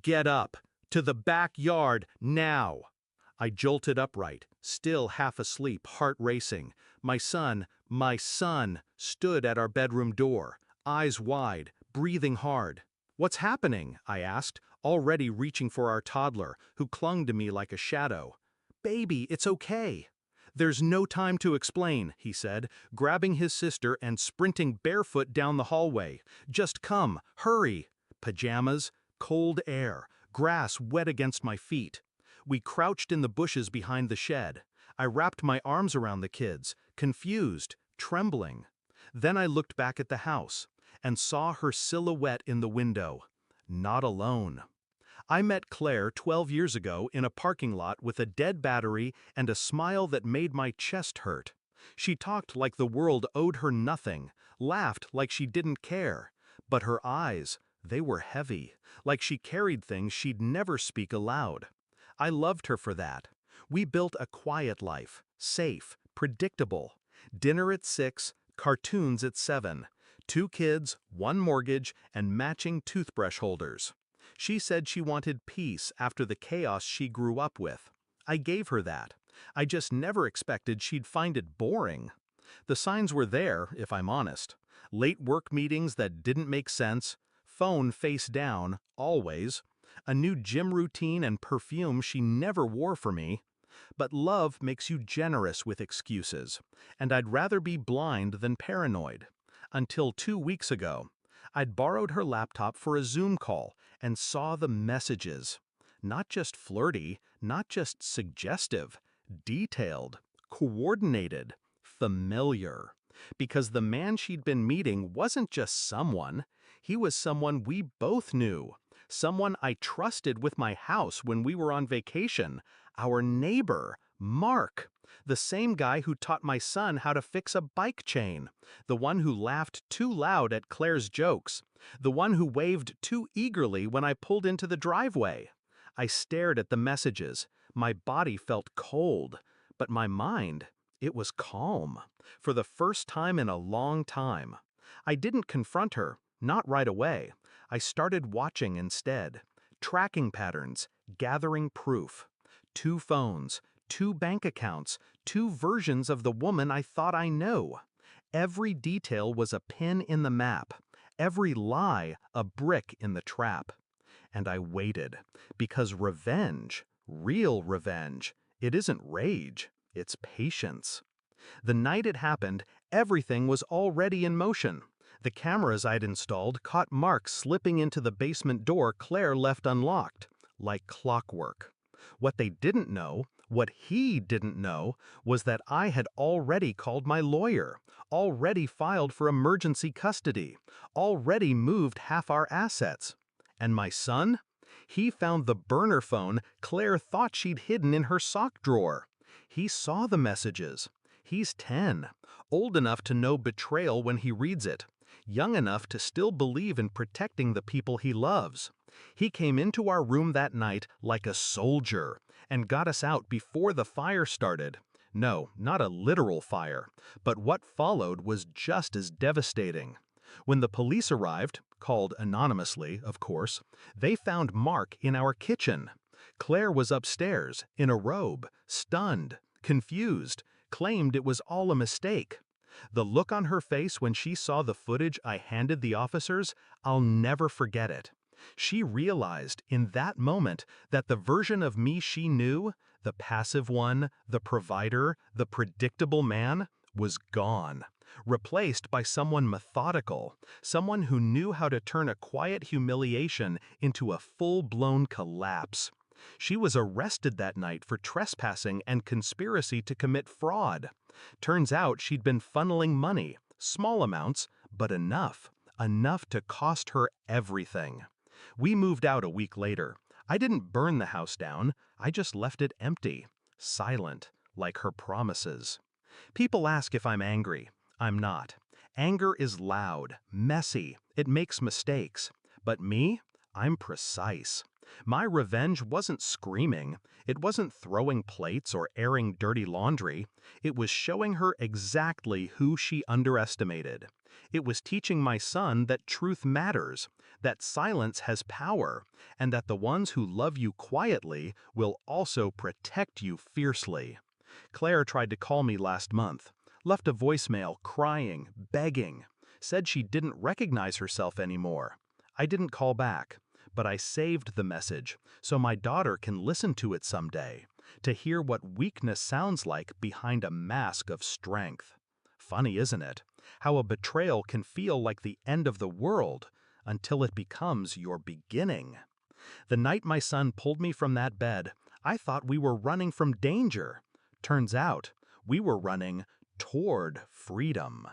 Get up! To the backyard, now! I jolted upright, still half asleep, heart racing. My son, stood at our bedroom door, eyes wide, breathing hard. "What's happening?" I asked, already reaching for our toddler, who clung to me like a shadow. "Baby, it's okay." "There's no time to explain," he said, grabbing his sister and sprinting barefoot down the hallway. "Just come, hurry." Pajamas, cold air, grass wet against my feet. We crouched in the bushes behind the shed. I wrapped my arms around the kids, confused, trembling. Then I looked back at the house and saw her silhouette in the window. Not alone. I met Claire 12 years ago in a parking lot with a dead battery and a smile that made my chest hurt. She talked like the world owed her nothing, laughed like she didn't care. But her eyes, they were heavy, like she carried things she'd never speak aloud. I loved her for that. We built a quiet life, safe, predictable. Dinner at 6, cartoons at 7. 2 kids, 1 mortgage, and matching toothbrush holders. She said she wanted peace after the chaos she grew up with. I gave her that. I just never expected she'd find it boring. The signs were there, if I'm honest. Late work meetings that didn't make sense, phone face down, always, a new gym routine and perfume she never wore for me. But love makes you generous with excuses, and I'd rather be blind than paranoid. Until 2 weeks ago, I'd borrowed her laptop for a Zoom call and saw the messages. Not just flirty, not just suggestive, detailed, coordinated, familiar. Because the man she'd been meeting wasn't just someone, he was someone we both knew. Someone I trusted with my house when we were on vacation. Our neighbor, Mark. The same guy who taught my son how to fix a bike chain. The one who laughed too loud at Claire's jokes. The one who waved too eagerly when I pulled into the driveway. I stared at the messages. My body felt cold, but my mind, it was calm. For the first time in a long time. I didn't confront her, not right away. I started watching instead. Tracking patterns, gathering proof. 2 phones, 2 bank accounts, 2 versions of the woman I thought I knew. Every detail was a pin in the map. Every lie, a brick in the trap. And I waited, because revenge, real revenge, it isn't rage, it's patience. The night it happened, everything was already in motion. The cameras I'd installed caught Mark slipping into the basement door Claire left unlocked, like clockwork. What they didn't know, what he didn't know, was that I had already called my lawyer, already filed for emergency custody, already moved half our assets. And my son? He found the burner phone Claire thought she'd hidden in her sock drawer. He saw the messages. He's 10, old enough to know betrayal when he reads it, young enough to still believe in protecting the people he loves. He came into our room that night like a soldier and got us out before the fire started. No, not a literal fire, but what followed was just as devastating. When the police arrived, called anonymously, of course, they found Mark in our kitchen. Claire was upstairs, in a robe, stunned, confused, claimed it was all a mistake. The look on her face when she saw the footage I handed the officers, I'll never forget it. She realized in that moment that the version of me she knew, the passive one, the provider, the predictable man, was gone, replaced by someone methodical, someone who knew how to turn a quiet humiliation into a full-blown collapse. She was arrested that night for trespassing and conspiracy to commit fraud. Turns out she'd been funneling money, small amounts, but enough to cost her everything. We moved out a week later. I didn't burn the house down, I just left it empty, silent, like her promises. People ask if I'm angry. I'm not. Anger is loud, messy, it makes mistakes. But me? I'm precise. My revenge wasn't screaming, it wasn't throwing plates or airing dirty laundry, it was showing her exactly who she underestimated. It was teaching my son that truth matters, that silence has power, and that the ones who love you quietly will also protect you fiercely. Claire tried to call me last month, left a voicemail crying, begging, said she didn't recognize herself anymore. I didn't call back, but I saved the message so my daughter can listen to it someday, to hear what weakness sounds like behind a mask of strength. Funny, isn't it? How a betrayal can feel like the end of the world until it becomes your beginning. The night my son pulled me from that bed, I thought we were running from danger. Turns out, we were running toward freedom.